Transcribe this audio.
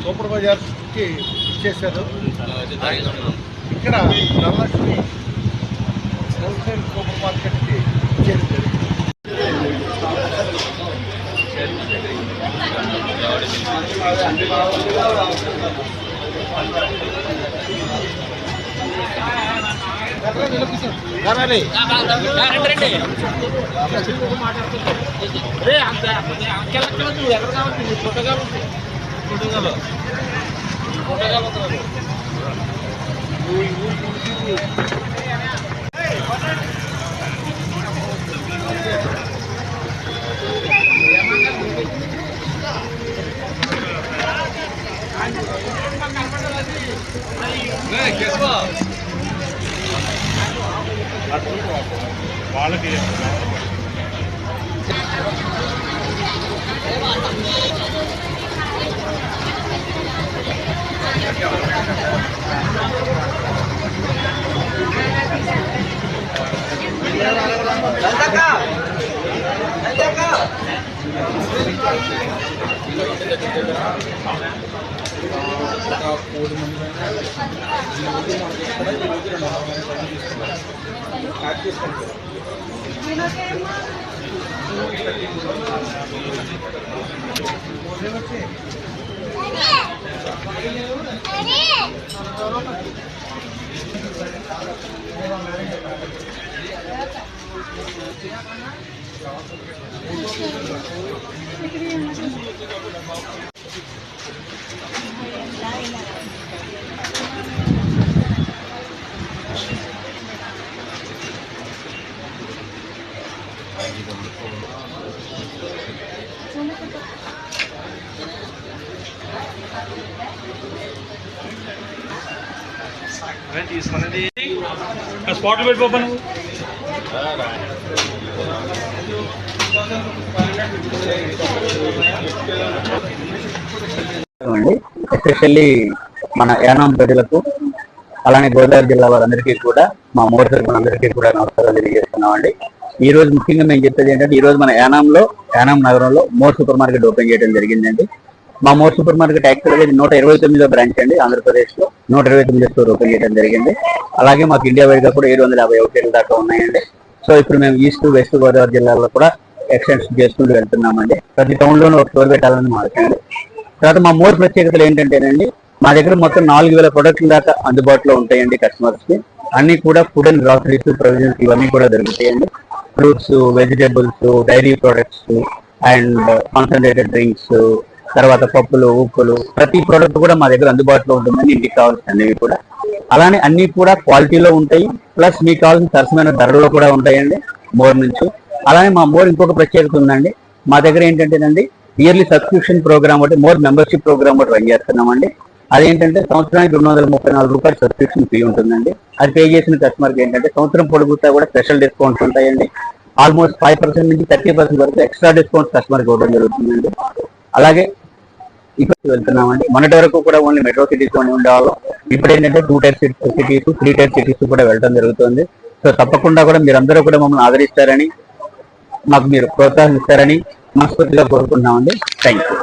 Super బజార్కి ఇచ్చేశారు. ఇక్కడ ధనలక్ష్మి హోల్సేల్ సూపర్ మార్కెట్కి ఇచ్చేసారు. వాళ్ళకి తీసుకున్నది స్పాట్ పెట్టుకోపను ఎస్పెషల్లీ మన యానాం ప్రజలకు అలానే గోదావరి జిల్లా వారందరికీ కూడా మా మోటార్ అందరికీ కూడా నమస్కారాలు తెలియజేస్తున్నాం అండి. ఈ రోజు ముఖ్యంగా మేము చెప్పేది ఏంటంటే ఈ రోజు మన యానాం నగరంలో మోర్ సూపర్ మార్కెట్ ఓపెన్ చేయడం జరిగిందండి. మా మోర్ సూపర్ మార్కెట్ యాక్చువల్గా 129వ బ్రాంచ్ అండి. ఆంధ్రప్రదేశ్ లో 129 స్టోర్ ఓపెన్ చేయడం జరిగింది. అలాగే మాకు ఇండియా వైడ్ గా కూడా 750 అవుట్లెట్లు దాకా ఉన్నాయండి. సో ఇప్పుడు మేము ఈస్ట్ వెస్ట్ గోదావరి జిల్లాలో కూడా ఎక్స్టెన్షన్ చేసుకుంటూ వెళ్తున్నామండి. ప్రతి టౌన్ లోనూ ఒక స్టోర్ పెట్టాలని మాట్లాడండి. తర్వాత మా మోర్ ప్రత్యేకతలు ఏంటంటేనండి, మా దగ్గర మొత్తం 4000 ప్రొడక్ట్ల దాకా అందుబాటులో ఉంటాయండి కస్టమర్స్ కి. అన్ని కూడా ఫుడ్ అండ్ గ్రాసరీస్, ప్రొవిజన్స్ ఇవన్నీ కూడా దొరుకుతాయండి. Fruits, vegetables, dairy products and concentrated drinks, తర్వాత పప్పులు, ఉప్పులు, ప్రతి ప్రోడక్ట్ కూడా మా దగ్గర అందుబాటులో ఉంటుందండి. ఇంటికి కావాల్సినవి కూడా అలానే అన్ని కూడా క్వాలిటీలో ఉంటాయి. ప్లస్ మీకు కావాల్సిన సరసమైన ధరలో కూడా ఉంటాయండి మోర్ నుంచి. అలానే మా మోర్ ఇంకొక ప్రత్యేకత ఉందండి. మా దగ్గర ఏంటంటేనండి ఇయర్లీ సబ్స్క్రిప్షన్ ప్రోగ్రామ్ ఒకటి, మోర్ మెంబర్షిప్ ప్రోగ్రామ్ ఒకటి రన్ చేస్తున్నామండి. అదేంటంటే సంవత్సరానికి 234 రూపాయలు సబ్స్క్రిప్షన్ ఫీ ఉంటుందండి. అది పే చేసిన కస్టమర్కి ఏంటంటే సంవత్సరం పొడుగుతా కూడా స్పెషల్ డిస్కౌంట్స్ ఉంటాయండి. ఆల్మోస్ట్ 5% నుంచి 30% వరకు ఎక్స్ట్రా డిస్కౌంట్స్ కస్టమర్కి ఇవ్వడం జరుగుతుందండి. అలాగే ఇప్పుడు వెళ్తున్నామండి. మొన్నటి వరకు కూడా ఓన్లీ మెట్రో సిటీస్ లోనే ఉండేవాళ్ళం. ఇప్పుడు ఏంటంటే 2 టైర్ సిటీస్, 3 టైర్ సిటీస్ కూడా వెళ్ళడం జరుగుతుంది. సో తప్పకుండా కూడా మీరందరూ కూడా మమ్మల్ని ఆదరిస్తారని, మాకు మీరు ప్రోత్సహిస్తారని మనస్ఫూర్తిగా కోరుకుంటున్నామండి. Thank you.